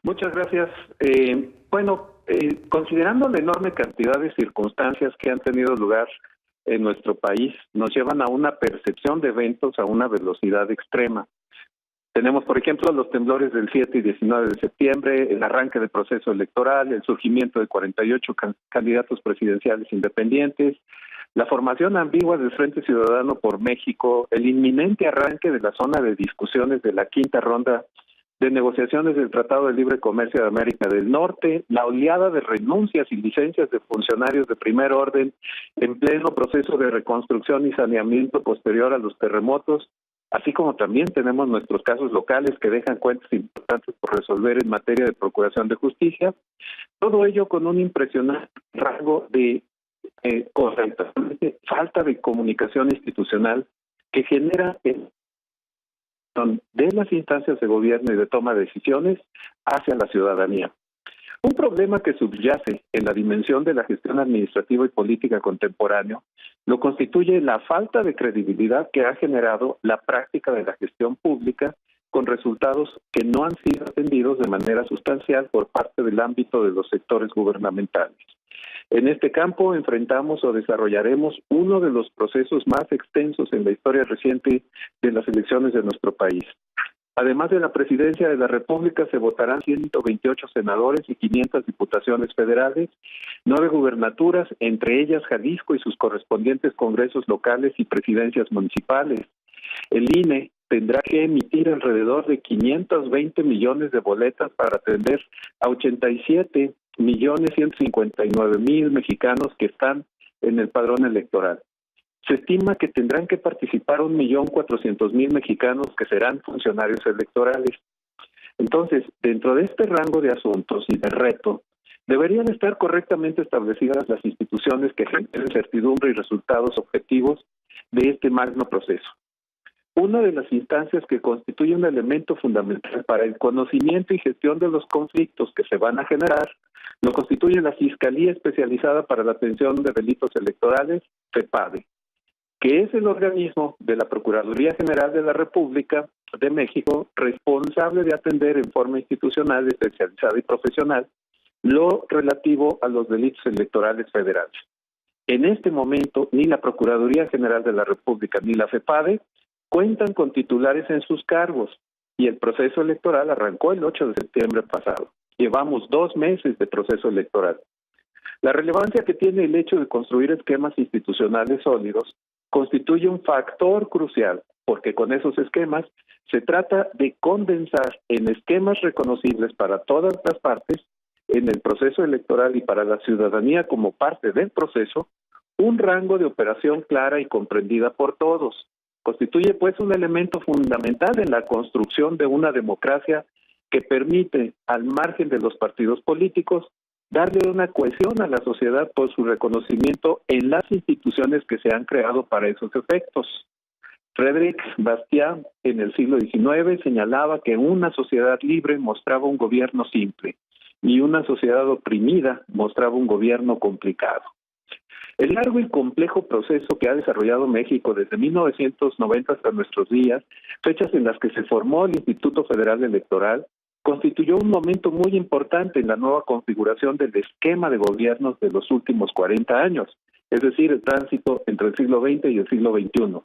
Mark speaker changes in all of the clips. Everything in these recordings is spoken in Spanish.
Speaker 1: Muchas gracias. Considerando la enorme cantidad de circunstancias que han tenido lugar en nuestro país, nos llevan a una percepción de eventos a una velocidad extrema. Tenemos, por ejemplo, los temblores del 7 y 19 de septiembre, el arranque del proceso electoral, el surgimiento de 48 candidatos presidenciales independientes, la formación ambigua del Frente Ciudadano por México, el inminente arranque de la zona de discusiones de la quinta ronda de negociaciones del Tratado de Libre Comercio de América del Norte, la oleada de renuncias y licencias de funcionarios de primer orden en pleno proceso de reconstrucción y saneamiento posterior a los terremotos, así como también tenemos nuestros casos locales que dejan cuentas importantes por resolver en materia de procuración de justicia, todo ello con un impresionante rango de falta de comunicación institucional que genera de las instancias de gobierno y de toma de decisiones hacia la ciudadanía. Un problema que subyace en la dimensión de la gestión administrativa y política contemporánea lo constituye la falta de credibilidad que ha generado la práctica de la gestión pública con resultados que no han sido atendidos de manera sustancial por parte del ámbito de los sectores gubernamentales. En este campo enfrentamos o desarrollaremos uno de los procesos más extensos en la historia reciente de las elecciones de nuestro país. Además de la presidencia de la República, se votarán 128 senadores y 500 diputaciones federales, 9 gubernaturas, entre ellas Jalisco y sus correspondientes congresos locales y presidencias municipales. El INE tendrá que emitir alrededor de 520 millones de boletas para atender a 87.159.000 mexicanos que están en el padrón electoral. Se estima que tendrán que participar 1.400.000 mexicanos que serán funcionarios electorales. Entonces, dentro de este rango de asuntos y de reto, deberían estar correctamente establecidas las instituciones que generen certidumbre y resultados objetivos de este magno proceso. Una de las instancias que constituye un elemento fundamental para el conocimiento y gestión de los conflictos que se van a generar lo constituye la Fiscalía Especializada para la Atención de Delitos Electorales, FEPADE, que es el organismo de la Procuraduría General de la República de México responsable de atender en forma institucional, especializada y profesional lo relativo a los delitos electorales federales. En este momento, ni la Procuraduría General de la República ni la FEPADE cuentan con titulares en sus cargos y el proceso electoral arrancó el 8 de septiembre pasado. Llevamos 2 meses de proceso electoral. La relevancia que tiene el hecho de construir esquemas institucionales sólidos constituye un factor crucial, porque con esos esquemas se trata de condensar en esquemas reconocibles para todas las partes en el proceso electoral y para la ciudadanía como parte del proceso, un rango de operación clara y comprendida por todos. Constituye pues un elemento fundamental en la construcción de una democracia que permite, al margen de los partidos políticos, darle una cohesión a la sociedad por su reconocimiento en las instituciones que se han creado para esos efectos. Frédéric Bastiat, en el siglo XIX, señalaba que una sociedad libre mostraba un gobierno simple y una sociedad oprimida mostraba un gobierno complicado. El largo y complejo proceso que ha desarrollado México desde 1990 hasta nuestros días, fechas en las que se formó el Instituto Federal Electoral, constituyó un momento muy importante en la nueva configuración del esquema de gobiernos de los últimos 40 años, es decir, el tránsito entre el siglo XX y el siglo XXI.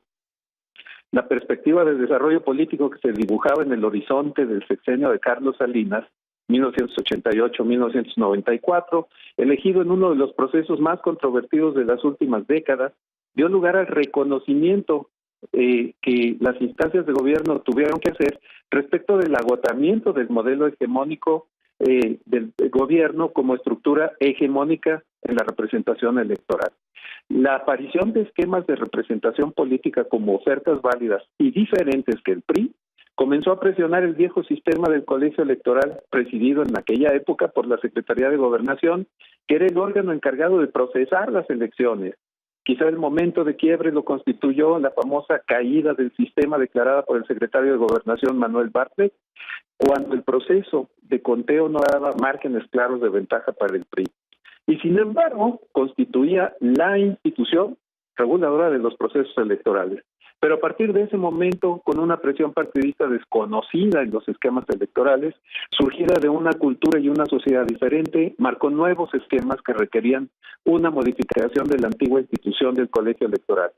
Speaker 1: La perspectiva del desarrollo político que se dibujaba en el horizonte del sexenio de Carlos Salinas, 1988-1994, elegido en uno de los procesos más controvertidos de las últimas décadas, dio lugar al reconocimiento que las instancias de gobierno tuvieron que hacer respecto del agotamiento del modelo hegemónico del gobierno como estructura hegemónica en la representación electoral. La aparición de esquemas de representación política como ofertas válidas y diferentes que el PRI comenzó a presionar el viejo sistema del colegio electoral presidido en aquella época por la Secretaría de Gobernación, que era el órgano encargado de procesar las elecciones. Quizá el momento de quiebre lo constituyó la famosa caída del sistema declarada por el secretario de Gobernación Manuel Bartlett, cuando el proceso de conteo no daba márgenes claros de ventaja para el PRI. Y sin embargo, constituía la institución reguladora de los procesos electorales. Pero a partir de ese momento, con una presión partidista desconocida en los esquemas electorales, surgida de una cultura y una sociedad diferente, marcó nuevos esquemas que requerían una modificación de la antigua institución del colegio electoral.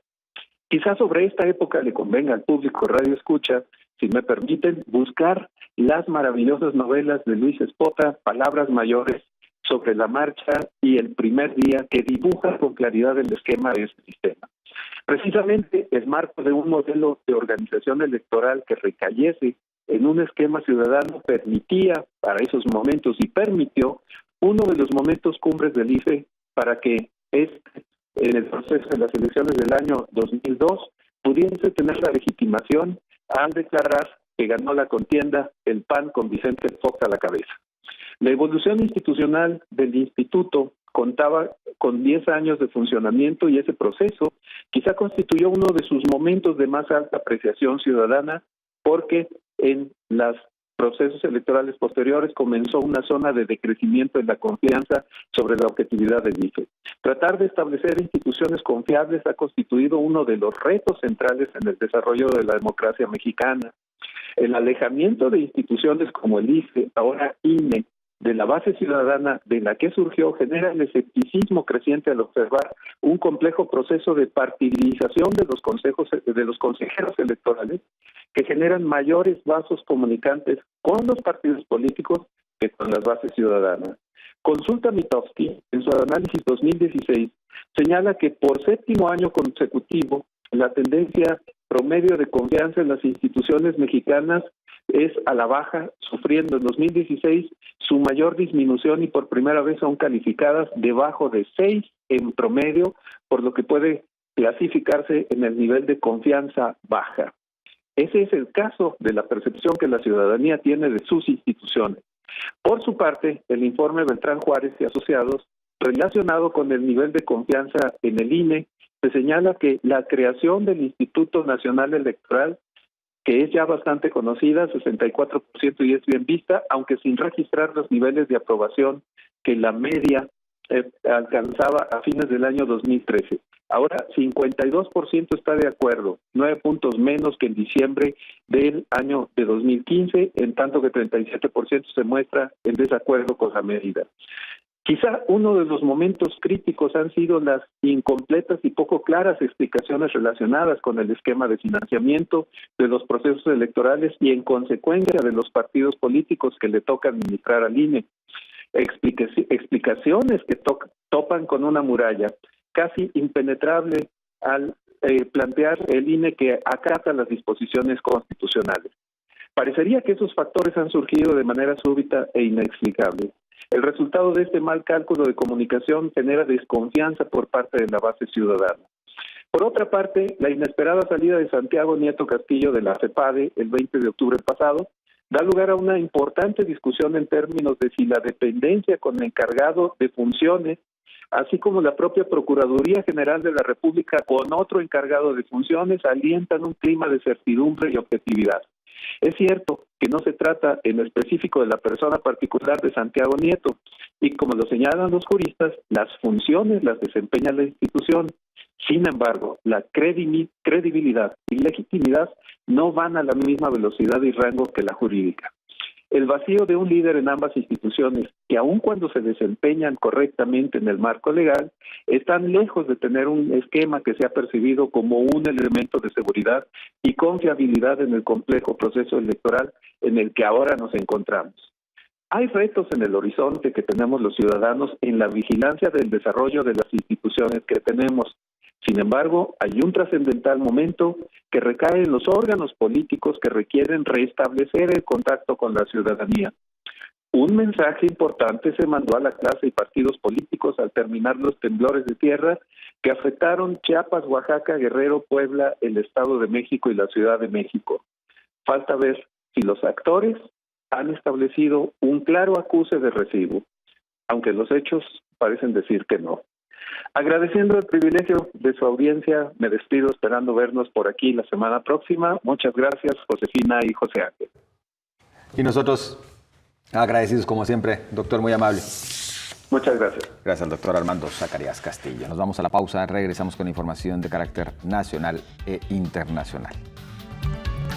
Speaker 1: Quizás sobre esta época le convenga al público Radio Escucha, si me permiten, buscar las maravillosas novelas de Luis Espota, Palabras Mayores, Sobre la Marcha y El Primer Día, que dibujan con claridad el esquema de este sistema. Precisamente el marco de un modelo de organización electoral que recayese en un esquema ciudadano permitía para esos momentos y permitió uno de los momentos cumbres del IFE para que en el proceso de las elecciones del año 2002 pudiese tener la legitimación al declarar que ganó la contienda el PAN con Vicente Fox a la cabeza. La evolución institucional del instituto contaba con 10 años de funcionamiento y ese proceso quizá constituyó uno de sus momentos de más alta apreciación ciudadana porque en los procesos electorales posteriores comenzó una zona de decrecimiento en la confianza sobre la objetividad del IFE. Tratar de establecer instituciones confiables ha constituido uno de los retos centrales en el desarrollo de la democracia mexicana. El alejamiento de instituciones como el IFE, ahora INE, de la base ciudadana de la que surgió, genera el escepticismo creciente al observar un complejo proceso de partidización de los consejeros electorales que generan mayores vasos comunicantes con los partidos políticos que con las bases ciudadanas. Consulta Mitofsky, en su análisis 2016, señala que por séptimo año consecutivo, la tendencia promedio de confianza en las instituciones mexicanas es a la baja, sufriendo en 2016 su mayor disminución y por primera vez son calificadas debajo de 6 en promedio, por lo que puede clasificarse en el nivel de confianza baja. Ese es el caso de la percepción que la ciudadanía tiene de sus instituciones. Por su parte, el informe Beltrán Juárez y Asociados, relacionado con el nivel de confianza en el INE, se señala que la creación del Instituto Nacional Electoral, que es ya bastante conocida, 64% y es bien vista, aunque sin registrar los niveles de aprobación que la media alcanzaba a fines del año 2013. Ahora 52% está de acuerdo, 9 puntos menos que en diciembre del año de 2015, en tanto que 37% se muestra en desacuerdo con la medida. Quizá uno de los momentos críticos han sido las incompletas y poco claras explicaciones relacionadas con el esquema de financiamiento de los procesos electorales y en consecuencia de los partidos políticos que le toca administrar al INE. Explicaciones que topan con una muralla casi impenetrable al plantear el INE que acata las disposiciones constitucionales. Parecería que esos factores han surgido de manera súbita e inexplicable. El resultado de este mal cálculo de comunicación genera desconfianza por parte de la base ciudadana. Por otra parte, la inesperada salida de Santiago Nieto Castillo de la CEPADE el 20 de octubre pasado da lugar a una importante discusión en términos de si la dependencia con el encargado de funciones, así como la propia Procuraduría General de la República con otro encargado de funciones, alientan un clima de certidumbre y objetividad. Es cierto que no se trata en específico de la persona particular de Santiago Nieto, y como lo señalan los juristas, las funciones las desempeña la institución. Sin embargo, la credibilidad y legitimidad no van a la misma velocidad y rango que la jurídica. El vacío de un líder en ambas instituciones, que aun cuando se desempeñan correctamente en el marco legal, están lejos de tener un esquema que sea percibido como un elemento de seguridad y confiabilidad en el complejo proceso electoral en el que ahora nos encontramos. Hay retos en el horizonte que tenemos los ciudadanos en la vigilancia del desarrollo de las instituciones que tenemos. Sin embargo, hay un trascendental momento que recae en los órganos políticos que requieren restablecer el contacto con la ciudadanía. Un mensaje importante se mandó a la clase y partidos políticos al terminar los temblores de tierra que afectaron Chiapas, Oaxaca, Guerrero, Puebla, el Estado de México y la Ciudad de México. Falta ver si los actores han establecido un claro acuse de recibo, aunque los hechos parecen decir que no. Agradeciendo el privilegio de su audiencia, me despido esperando vernos por aquí la semana próxima. Muchas gracias, Josefina y José Ángel.
Speaker 2: Y nosotros agradecidos como siempre, doctor, muy amable.
Speaker 1: Muchas gracias.
Speaker 2: Gracias al doctor Armando Zacarías Castillo. Nos vamos a la pausa, regresamos con información de carácter nacional e internacional.